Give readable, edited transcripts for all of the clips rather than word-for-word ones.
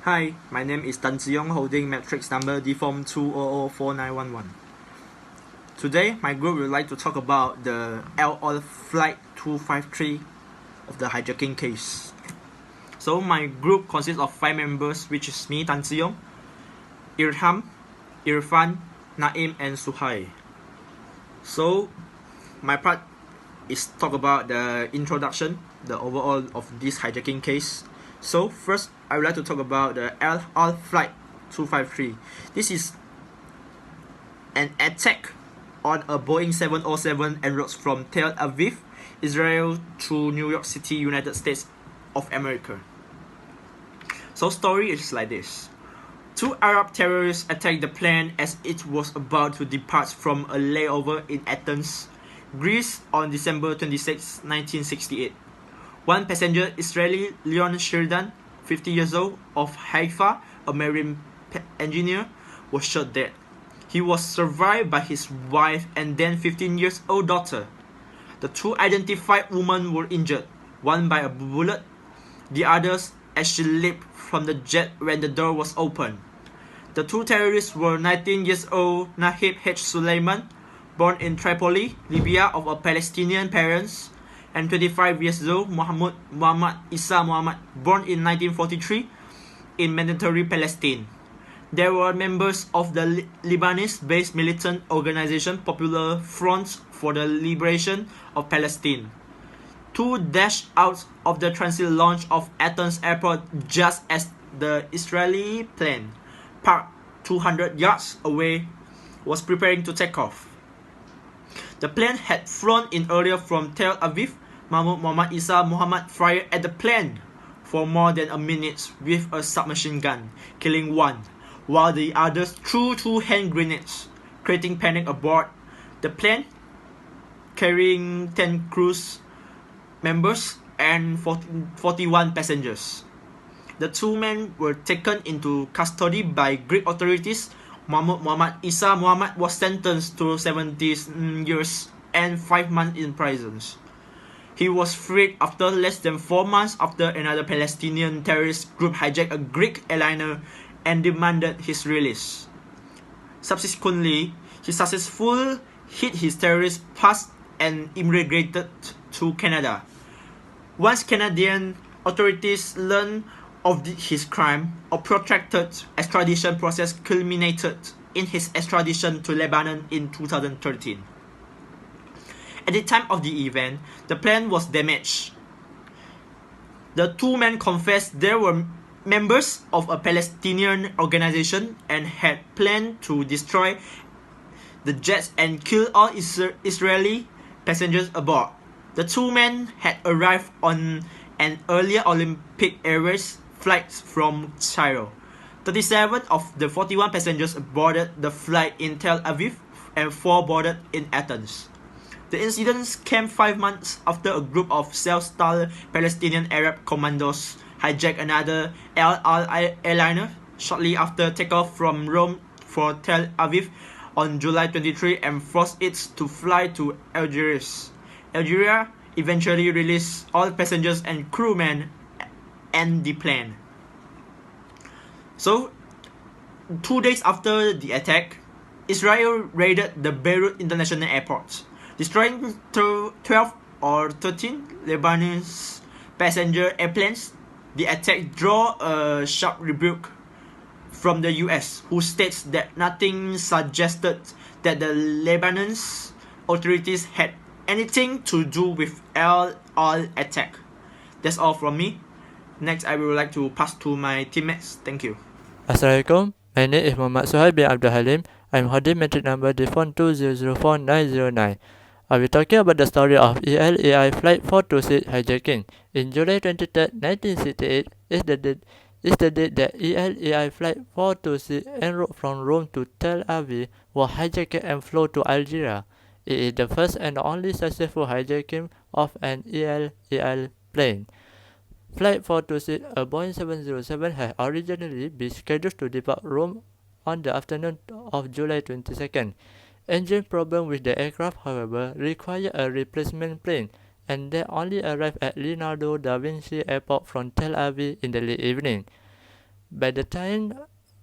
Hi, my name is Zhi Yong holding matrix number DFOM2004911. Today, my group would like to talk about the LOL Flight 253 of the hijacking case. So my group consists of 5 members, which is me, Zhi Yong, Irham, Irfan, Naeem, and Safie. So my part is talk about the introduction, the overall of this hijacking case. So first, I would like to talk about the LOL Flight 253. This is an attack on a Boeing 707 en route from Tel Aviv, Israel to New York City, United States of America. So story is like this. 2 Arab terrorists attacked the plane as it was about to depart from a layover in Athens, Greece on December 26, 1968. One passenger, Israeli Leon Sheridan, 50 years old, of Haifa, a marine engineer, was shot dead. He was survived by his wife and then 15-year-old daughter. The 2 identified women were injured, one by a bullet, the others as she leaped from the jet when the door was opened. The 2 terrorists were 19-year-old Nahib H. Suleiman, born in Tripoli, Libya, of a Palestinian parents, and 25 years old Muhammad Isa Muhammad, born in 1943 in mandatory Palestine. They were members of the Lebanese-based militant organization Popular Front for the Liberation of Palestine. 2 dashed out of the transit lounge of Athens airport just as the Israeli plane, parked 200 yards away, was preparing to take off. The plane had flown in earlier from Tel Aviv. Muhammad Isa Muhammad fired at the plane for more than a minute with a submachine gun, killing one, while the others threw 2 hand grenades, creating panic aboard the plane, carrying 10 crew members and 41 passengers. The 2 men were taken into custody by Greek authorities. Muhammad Isa Muhammad was sentenced to 70 years and 5 months in prison. He was freed after less than 4 months after another Palestinian terrorist group hijacked a Greek airliner and demanded his release. Subsequently, he successfully hid his terrorist past and immigrated to Canada. Once Canadian authorities learned of his crime, a protracted extradition process culminated in his extradition to Lebanon in 2013. At the time of the event, the plane was damaged. The 2 men confessed they were members of a Palestinian organization and had planned to destroy the jets and kill all Israeli passengers aboard. The 2 men had arrived on an earlier Olympic Airways flight from Cairo. 37 of the 41 passengers boarded the flight in Tel Aviv and 4 boarded in Athens. The incidents came 5 months after a group of self-styled Palestinian Arab commandos hijacked another LOL airliner shortly after takeoff from Rome for Tel Aviv on July 23 and forced it to fly to Algeria. Algeria eventually released all passengers and crewmen and the plane. So, 2 days after the attack, Israel raided the Beirut International Airport, destroying 12 or 13 Lebanese passenger airplanes. The attack drew a sharp rebuke from the US, who states that nothing suggested that the Lebanese authorities had anything to do with LOL attack. That's all from me. Next, I would like to pass to my teammates. Thank you. Assalamualaikum. My name is Muhammad Suhaib bin Abdul Halim. I'm holding matric number DFOM2004911. I'll be talking about the story of ELAI Flight 426 hijacking. In July 23, 1968 is the date that ELAI Flight 426 en route from Rome to Tel Aviv was hijacked and flown to Algeria. It is the first and only successful hijacking of an ELAI plane. Flight 426, a Boeing 707, had originally been scheduled to depart Rome on the afternoon of July 22nd. Engine problem with the aircraft, however, required a replacement plane, and they only arrived at Leonardo da Vinci Airport from Tel Aviv in the late evening. By the time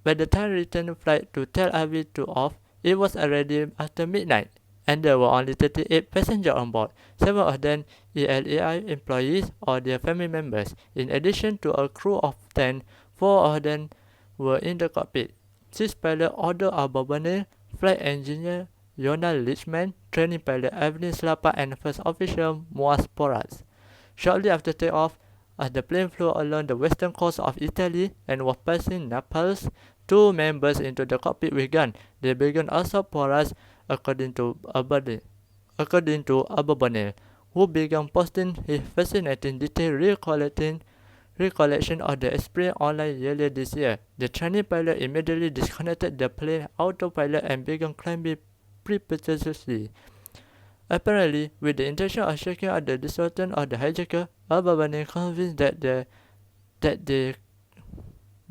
return flight to Tel Aviv took off, it was already after midnight, and there were only 38 passengers on board, 7 of them ELAI employees or their family members. In addition to a crew of 10, 4 of them were in the cockpit. 6 pilots Odo Abobane, flight engineer Yonah Lichman, training pilot Evelyn Slapa, and first officer Muaz Porras. Shortly after takeoff, as the plane flew along the western coast of Italy and was passing Naples, 2 men burst into the cockpit with guns. They began assault Porras, according to Abobane, who began posting his fascinating detailed recollection of the experience online earlier this year. The Chinese pilot immediately disconnected the plane autopilot and began climbing precipitously. Apparently, with the intention of shaking out the distortion of the hijacker, Abobane convinced that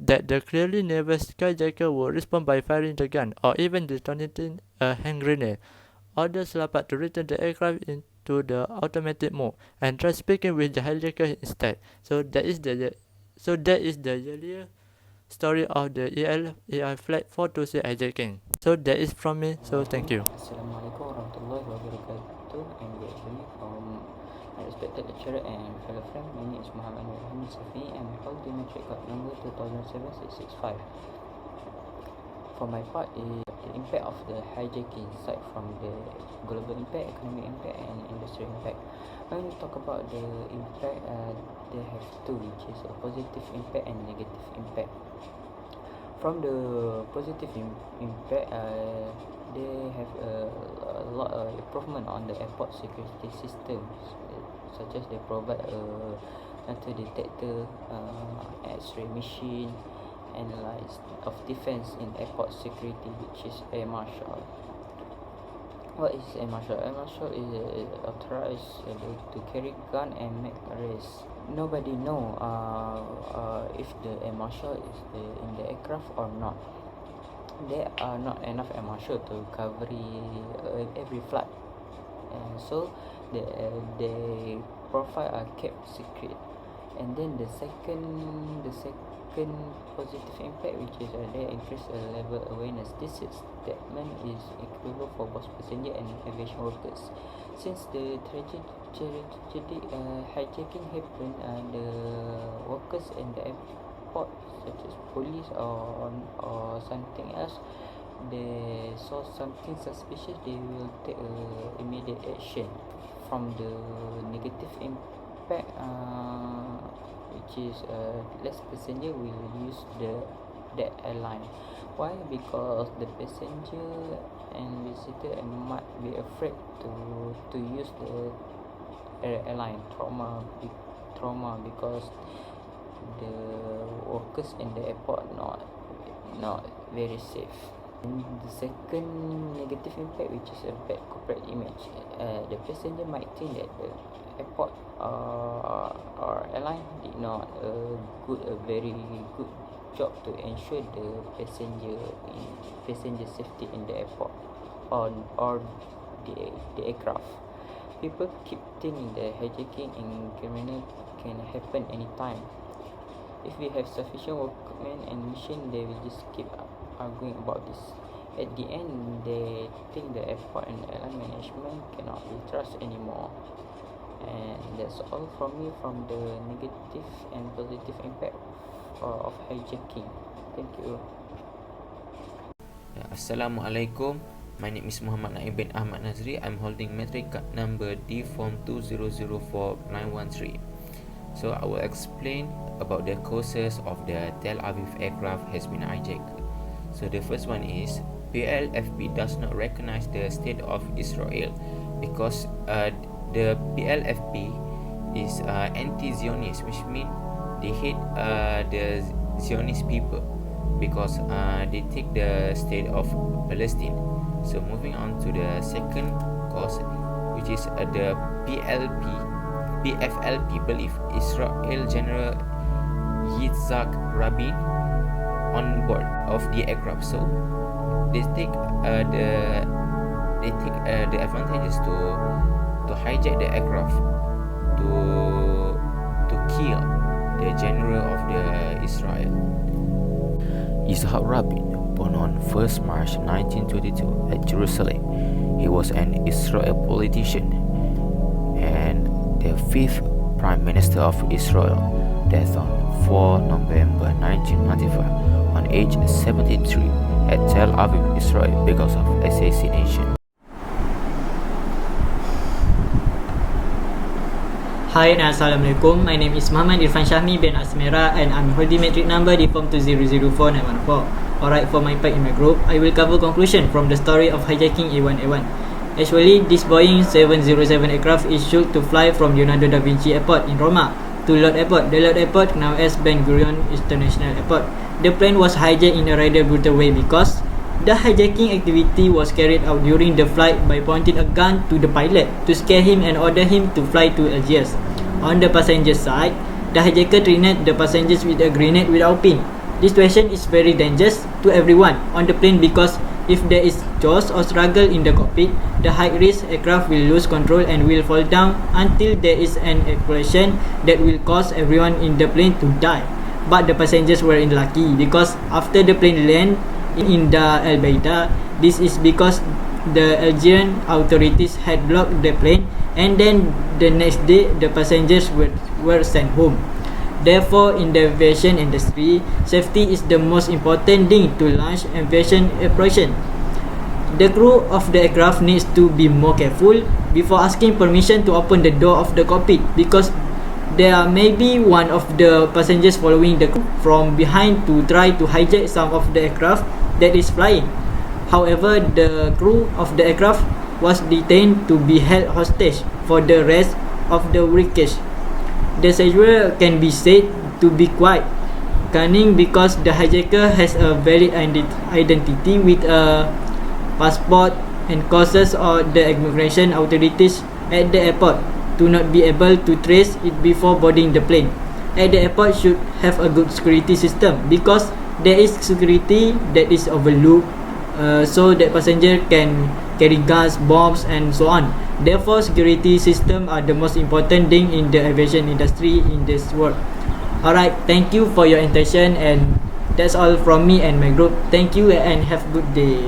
the clearly nervous skyjacker would respond by firing the gun or even detonating a hand grenade. Ordered Slapat to return the aircraft into the automatic mode and try speaking with the hijacker instead. So that is the earlier story of the ELAI flight 426 hijacking. So that is from me. So thank you. Assalamualaikum warahmatullahi wabarakatuh. I'm Irham from my respected lecturer and fellow friend. My name is Muhammad Irham Safie and I hold the metric card number 2007-665. For my part, is the impact of the hijacking, aside from the global impact, economic impact, and industrial impact. When we talk about the impact, they have two, which is a positive impact and negative impact. From the positive impact, they have a lot of improvement on the airport security systems, such as they provide a metal detector, X-ray machine, and lines of defense in airport security, which is air marshal. What is air marshal? Air marshal is authorized to carry gun and make arrests. Nobody know if the air marshal is in the aircraft or not. There are not enough air marshal to cover every flight, and so the profile are kept secret. And then the second positive impact, which is they increase level awareness. This statement is equivalent for both passenger and aviation workers. Since the tragic hijacking happened, the workers in the airport, such as police or something else, they saw something suspicious, they will take immediate action. From the negative impact, which is less passenger will use that airline. Why? Because the passenger and visitor might be afraid to use the airline. Trauma because the workers in the airport not very safe. And the second negative impact, which is a bad corporate image, the passenger might think that the airport or airline did not a very good job to ensure the passenger safety in the airport or the aircraft. People keep thinking the hijacking and criminal can happen anytime. If we have sufficient workmen and machine, they will just keep arguing about this. At the end, they think the airport and airline management cannot be trusted anymore. And that's all from me from the negative and positive impact of hijacking. Thank you. Assalamualaikum. My name is Muhammad Naeem bin Ahmad Nazri. I'm holding metric card number DFOM2004911. So I will explain about the causes of the Tel Aviv aircraft has been hijacked. So the first one is PLFP does not recognize the state of Israel because the PLFP is anti-Zionist, which means they hate the Zionist people because they take the state of Palestine. So moving on to the second cause, which is the PFLP belief Israel General Yitzhak Rabin on board of the aircraft. So they take the advantages to hijack the aircraft to kill the general of the Israel. Ishaq Rabin, born on 1st March 1922 at Jerusalem. He was an Israeli politician and the 5th Prime Minister of Israel, death on 4 November 1995 on age 73 at Tel Aviv, Israel because of assassination. Hi and Assalamualaikum. My name is Muhammad Irfan Syahmi bin Asmera and I'm holding metric number DFOM2004911. Alright, for my part in my group, I will cover conclusion from the story of hijacking A1A1. Actually, this Boeing 707 aircraft is scheduled to fly from Leonardo da Vinci Airport in Roma to Lod Airport. The Lod Airport, now as Ben Gurion International Airport. The plane was hijacked in a rather brutal way because the hijacking activity was carried out during the flight by pointing a gun to the pilot to scare him and order him to fly to Algiers. On the passenger side, the hijacker threatened the passengers with a grenade without pin. This situation is very dangerous to everyone on the plane because if there is chaos or struggle in the cockpit, the high-risk aircraft will lose control and will fall down until there is an explosion that will cause everyone in the plane to die. But the passengers were unlucky because after the plane landed in the Al-Baida, this is because the Algerian authorities had blocked the plane and then the next day the passengers were sent home. Therefore, in the aviation industry, safety is the most important thing to launch aviation operation. The crew of the aircraft needs to be more careful before asking permission to open the door of the cockpit because there may be one of the passengers following the crew from behind to try to hijack some of the aircraft that is flying. However, the crew of the aircraft was detained to be held hostage for the rest of the wreckage. The seizure can be said to be quite cunning because the hijacker has a valid identity with a passport and causes or the immigration authorities at the airport to not be able to trace it before boarding the plane. At the airport should have a good security system because there is security that is overlooked so that passenger can carry guns, bombs and so on. Therefore, security system are the most important thing in the aviation industry in this world. Alright, thank you for your attention and that's all from me and my group. Thank you and have a good day.